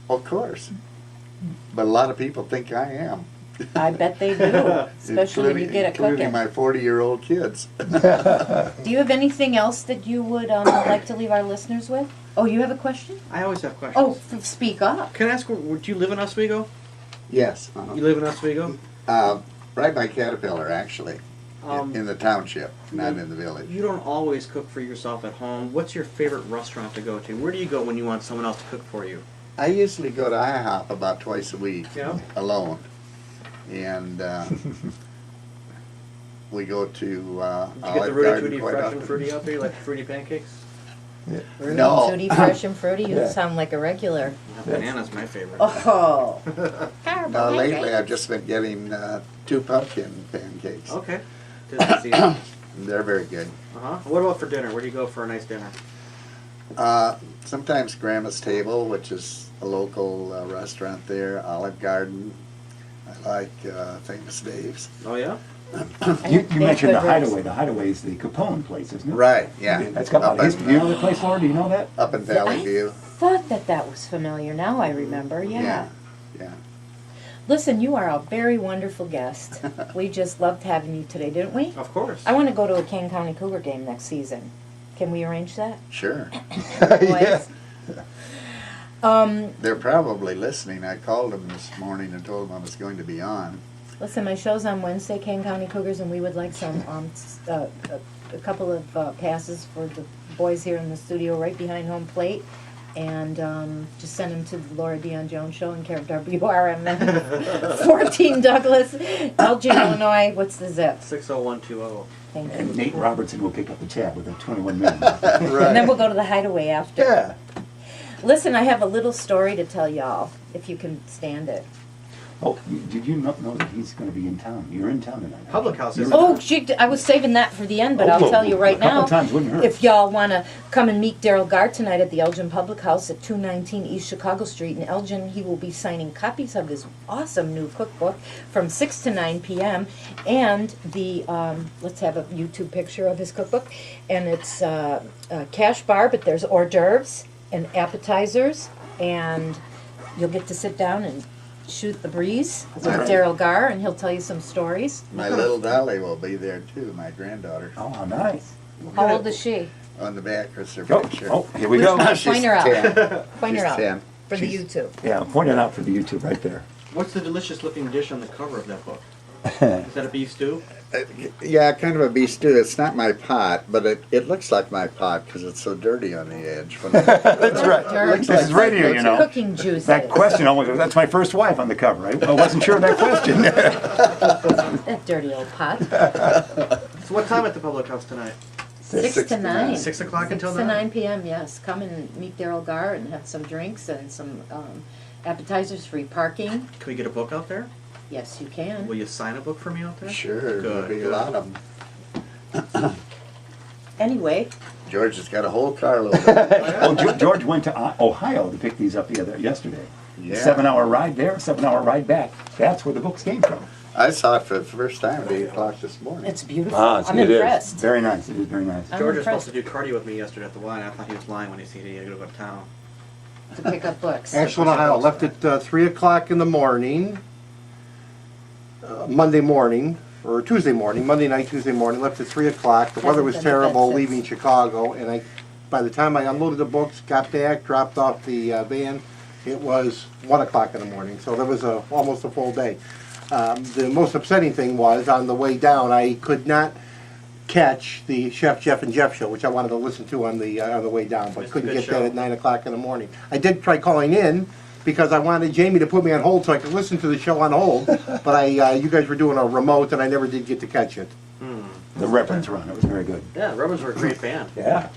Of course. But a lot of people think I am. I bet they do, especially when you get it including cooking. my 40-year-old kids. Do you have anything else that you would like to leave our listeners with? Oh, you have a question? I always have questions. Oh, speak up. Can I ask, do you live in Oswego? Yes. You live in Oswego? Right by Caterpillar, actually. In the township, not in the village. You don't always cook for yourself at home. What's your favorite restaurant to go to? Where do you go when you want someone else to cook for you? I usually go to IHOP about twice a week, Yeah. alone. And we go to Did you get the Olive Rudy Garden Tooty quite fresh often. and fruity out there? You like fruity pancakes? No. Tutti Fresh and Fruity, you Yeah. sound like a regular. Banana's my favorite. Oh. No, lately I've just been getting 2 pumpkin pancakes. Okay. Tis the They're very good. Uh-huh. What about for dinner? Where do you go for a nice dinner? Sometimes Grandma's Table, which is a local restaurant there. Olive Garden. I like Famous Dave's. Oh, yeah? You They mentioned the have good ribs. Hideaway. The Hideaway is the Capone place, isn't it? Right, yeah. That's got a lot of history. Do you know that place, Laura? Do you know that? Up in Valley I View. thought that was familiar. Now I remember. Yeah. Yeah. Listen, you are a very wonderful guest. We just loved having you today, didn't we? Of course. I want to go to a King County Cougar game next season. Can we arrange that? Sure. Yeah. Boys? They're probably listening. I called them this morning and told them I was going to be on. Listen, my show's on Wednesday, King County Cougars, and we would like some a couple of passes for the boys here in the studio right behind home plate. And just send them to the Laura Dion-Jones Show in care of WRMN 14 Douglas, Elgin, Illinois. What's the zip? 60120. Thank And you. Nate Robertson will pick up the tab with the 21 million. And then we'll go to the Hideaway after. Yeah. Listen, I have a little story to tell y'all, if you can stand it. Oh, did you not know that he's going to be in town? You're in town tonight. Public house, isn't Oh, I was saving that for the end, but I'll tell you right A couple now. times wouldn't hurt. If y'all want to come and meet Daryl Gard tonight at the Elgin Public House at 219 East Chicago Street in Elgin, he will be signing copies of his awesome new cookbook from 6 to 9 p.m. And the, let's have a YouTube picture of his cookbook. And it's a cash bar, but there's hors d'oeuvres and appetizers. And you'll get to sit down and shoot the breeze with Right. Daryl Gar, and he'll tell you some stories. My little Dolly will be there too, my granddaughter. Oh, how nice. How old is she? On the back is her Oh, picture. oh, here we go. Point She's her out. 10. Point her She's out 10. for the She's- YouTube. Yeah, point it out for the YouTube right there. What's the delicious looking dish on the cover of that book? Is that a beef stew? Yeah, kind of a beef stew. It's not my pot, but it looks like my pot because it's so dirty on the edge. That's right. Dirt. This is radio, you know. Cooking juice. That question almost, that's my first wife on the cover. I wasn't sure of that question. That dirty old pot. So what time at the public house tonight? 6 to 9. 6 o'clock 6 until to 9? 9 p.m., yes. Come and meet Daryl Gar and have some drinks and some appetizers, free parking. Can we get a book out there? Yes, you can. Will you sign a book for me out there? Sure, there'll Good, be a good. lot of them. Anyway, George has got a whole carload of Well, George went to Ohio to pick these up yesterday. Yeah. 7-hour ride there, 7-hour ride back. That's where the books came from. I saw it for the first time at 8 o'clock this morning. it's beautiful. Ah, I'm it is. impressed. Very nice. It is very nice. I'm George was supposed impressed to do cardio with me yesterday at the Y, and I thought he was lying when he said he had to go to town. to pick up books. Ashland, Ohio. Left at 3 o'clock in the morning, Monday morning, or Tuesday morning, Monday night, Tuesday morning. Left at 3 o'clock. The weather was Hasn't been terrible bad since. leaving Chicago, and by the time I unloaded the books, got back, dropped off the van, it was 1 o'clock in the morning. So that was almost a full day. The most upsetting thing was on the way down, I could not catch the Jeff and Jeff show, which I wanted to listen to on the way down, but It's a couldn't good get show. that at 9 o'clock in the morning. I did try calling in because I wanted Jamie to put me on hold so I could listen to the show on hold, but you guys were doing a remote and I never did get to catch it. The Reverend's run. It was very good. Yeah, Rubbers were a great band. Yeah,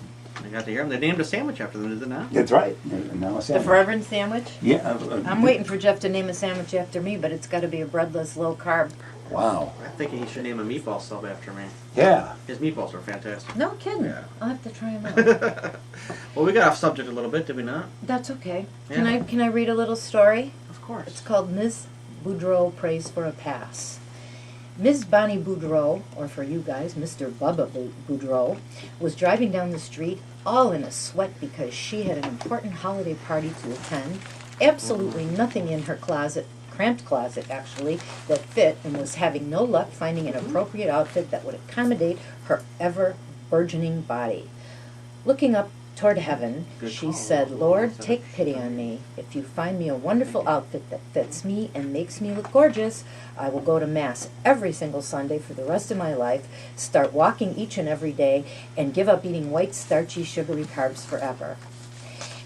I got to hear them. They named a sandwich after them, did they not? that's right. And now it's The Forever sandwich? Yeah. I'm waiting for Jeff to name a sandwich after me, but it's got to be a breadless, low carb. Wow. I think he should name a meatball sub after me. Yeah. His meatballs were fantastic. No kidding. Yeah. I'll have to try them out. Well, we got off subject a little bit, did we not? That's okay. Yeah. Can I read a little story? Of course. It's called Ms. Boudreau Prays for a Pass. Ms. Bonnie Boudreau, or for you guys, Mr. Bubba Boudreau, was driving down the street all in a sweat because she had an important holiday party to attend absolutely nothing in her closet, cramped closet actually, that fit, and was having no luck finding an appropriate outfit that would accommodate her ever burgeoning body. Looking up toward heaven, Good she call. said, Lord, take pity on me. If you find me a wonderful outfit that fits me and makes me look gorgeous, I will go to Mass every single Sunday for the rest of my life, start walking each and every day, and give up eating white, starchy, sugary carbs forever.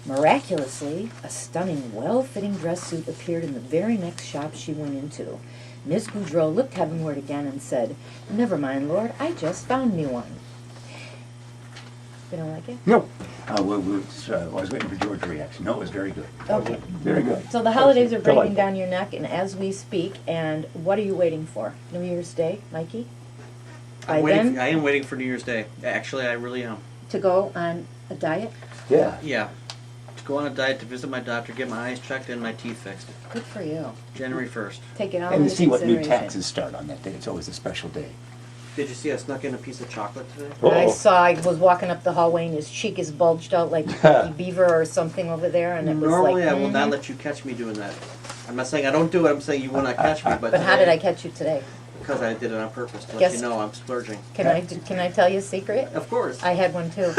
Miraculously, a stunning, well-fitting dress suit appeared in the very next shop she went into. Ms. Goudreau looked heavenward again and said, Never mind, Lord, I just found me one. You don't like it? No. I was waiting for George's reaction. No, it was very good. Okay. Very good. So the holidays are breathing Delightful. down your neck, and as we speak, and what are you waiting for? New Year's Day, Mikey? By then, I am waiting for New Year's Day. Actually, I really am. to go on a diet? Yeah. Yeah. To go on a diet, to visit my doctor, get my eyes checked, and my teeth fixed. Good for you. January 1st. Take it all And to into see what new consideration. taxes start on that day. It's always a special day. Did you see I snuck in a piece of chocolate today? I Uh-oh. saw, I was walking up the hallway and his cheek is bulged out like Beaky Beaver or something over there, and it was Normally, like, I will not mhm. let you catch me doing that. I'm not saying I don't do it. I'm saying you will not catch me. But But how did I today, catch you today? Because I did it on purpose to let Guess- you know I'm splurging. Can I tell you a secret? Of course. I had one too.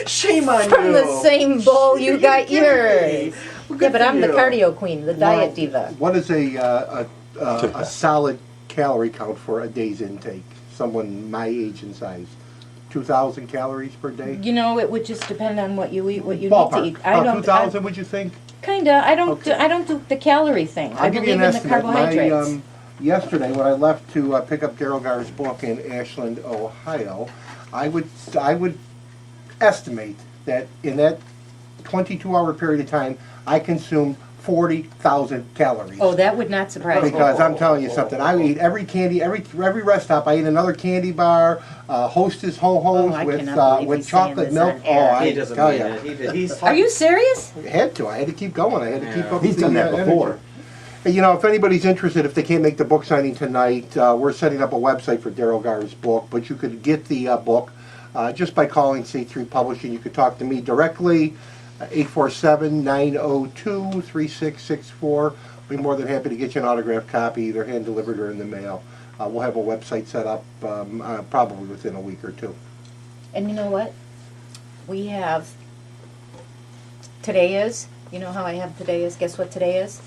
Shame on From you. the same bowl you got kidding me. yours. Well, Yeah, good but for I'm the you. cardio queen, the diet Well, diva. What is a solid calorie count for a day's intake? Someone my age and size, 2,000 calories per day. You know, it would just depend on what you eat, what you Ballpark. need to eat. About 2,000, would you think? Kinda. I don't. Okay. I don't do the calorie thing. I I'll give you believe an in the estimate. carbohydrates. Yesterday, when I left to pick up Daryl Gar's book in Ashland, Ohio, I would estimate that in that 22-hour period of time, I consumed 40,000 calories. Oh, that would not surprise me. Because I'm telling you something, I eat every candy, every rest stop. I eat another candy bar, Hostess Ho Hos Oh, I with cannot believe with he's saying chocolate this milk. on air. I He doesn't tell mean you, it. He did. He's. Are you serious? I had to. I had to keep going. I had to keep Yeah. up. He's with done the, that before. energy. You know, if anybody's interested, if they can't make the book signing tonight, we're setting up a website for Daryl Gar's book. But you could get the book just by calling C3 Publishing. You could talk to me directly, 847-902-3664. Be more than happy to get you an autographed copy, either hand delivered or in the mail. We'll have a website set up probably within a week or two. And you know what? We have. Today is. You know how I have today is? Guess what today is?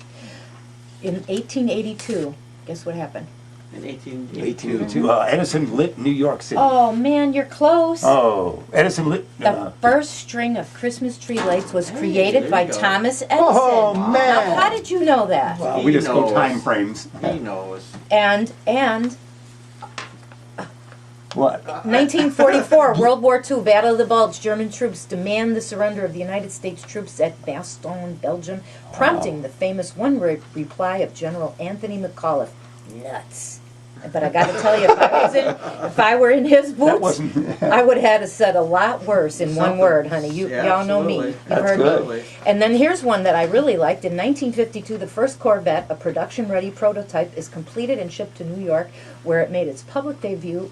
In 1882, guess what happened? In 1882. 1882. Edison lit New York City. Oh man, you're close. Oh, Edison lit. The first string of Christmas tree lights was Hey, created there by you go. Thomas Edison. Oh, Now, man. how did you know that? Well, we He just go knows. time frames. He knows. And What? 1944, World War II, Battle of the Bulge. German troops demand the surrender of the United States troops at Bastogne, Belgium, prompting the famous one-word reply of General Anthony McAuliffe: "Nuts." But I got to tell you, if I were in his That boots, wasn't. I would have said a lot worse in one Something. word, honey. Yeah, Y'all know me. absolutely. You've That's heard good. me. Absolutely. And then here's one that I really liked. In 1952, the first Corvette, a production-ready prototype, is completed and shipped to New York, where it made its public debut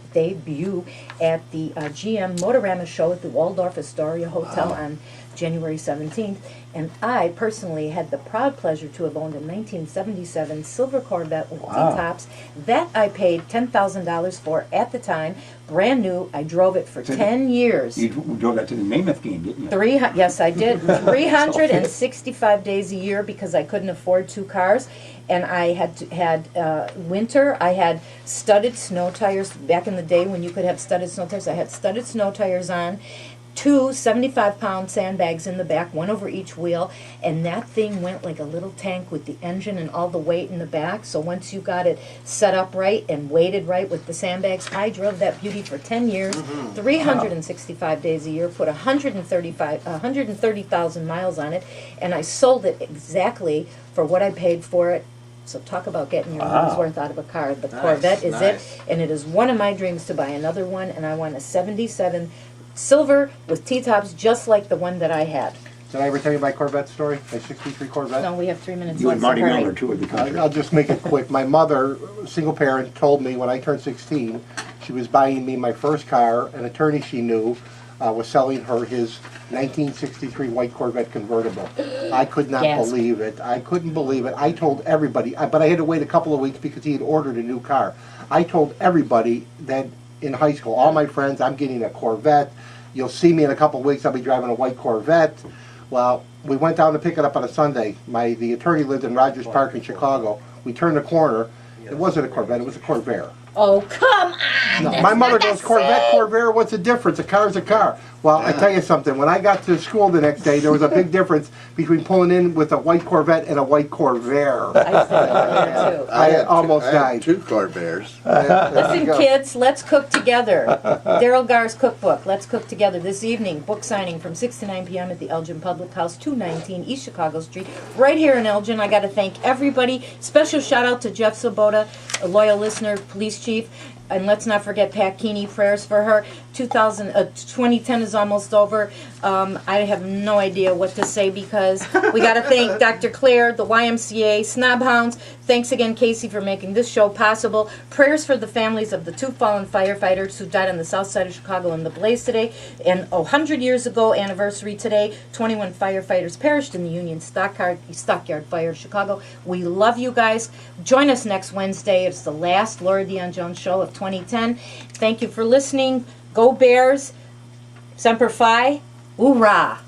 at the GM Motorama show at the Waldorf Astoria Hotel on January 17th. And I personally had the proud pleasure to have owned a 1977 silver Corvette with Wow. T-tops that I paid $10,000 for at the time. Brand new. I drove it for So 10 years. You drove that to the Namath game, didn't you? Yes, I did. 365 days a year because I couldn't afford two cars, and I had winter. I had studded snow tires back in the day when you could have studded snow tires. I had studded snow tires on. Two 75-pound sandbags in the back, one over each wheel, and that thing went like a little tank with the engine and all the weight in the back. So once you got it set up right and weighted right with the sandbags, I drove that beauty for 10 years, 365 days a year, put 130,000 miles on it, and I sold it exactly for what I paid for it. So talk about getting your money's worth out of a car. The Nice, Corvette is nice. it, and it is one of my dreams to buy another one, and I want a 77 silver with T-tops just like the one that I had. Did I ever tell you my Corvette story? My 63 Corvette? No, we have 3 minutes You left. and Marty so hurry. Miller toured the country. I'll just make it quick. My mother, single parent, told me when I turned 16, she was buying me my first car. An attorney she knew was selling her his 1963 white Corvette convertible. I could not Gasp. believe it. I couldn't believe it. I told everybody, but I had to wait a couple of weeks because he had ordered a new car. I told everybody that in high school, all my friends, I'm getting a Corvette. You'll see me in a couple of weeks. I'll be driving a white Corvette. Well, we went down to pick it up on a Sunday. The attorney lived in Rogers Park in Chicago. We turned the corner. It wasn't a Corvette. It was a Corvair. Oh, come on! No, That's my mother not the goes, Corvette, same. Corvair, what's the difference? A car's a car. Well, I tell you something, when I got to school the next day, there was a big difference between pulling in with a white Corvette and a white Corvair. I said Corvair, too. I almost I died. had 2 Corvairs. Listen, kids, let's cook together. Daryl Gar's cookbook, Let's Cook Together, this evening. Book signing from 6 to 9 p.m. at the Elgin Public House, 219 East Chicago Street, right here in Elgin. I got to thank everybody. Special shout out to Jeff Svoboda, a loyal listener, police chief. And let's not forget Pat Keeney, prayers for her. 2010 is almost over. I have no idea what to say because we got to thank Dr. Claire, the YMCA, Snob Hounds. Thanks again, Casey, for making this show possible. Prayers for the families of the 2 fallen firefighters who died on the south side of Chicago in the blaze today. And 100 years ago, anniversary today, 21 firefighters perished in the Union Stockyard Fire, Chicago. We love you guys. Join us next Wednesday. It's the last Laura Dion-Jones show of 2010. Thank you for listening. Go Bears. Semper Fi. Hoorah.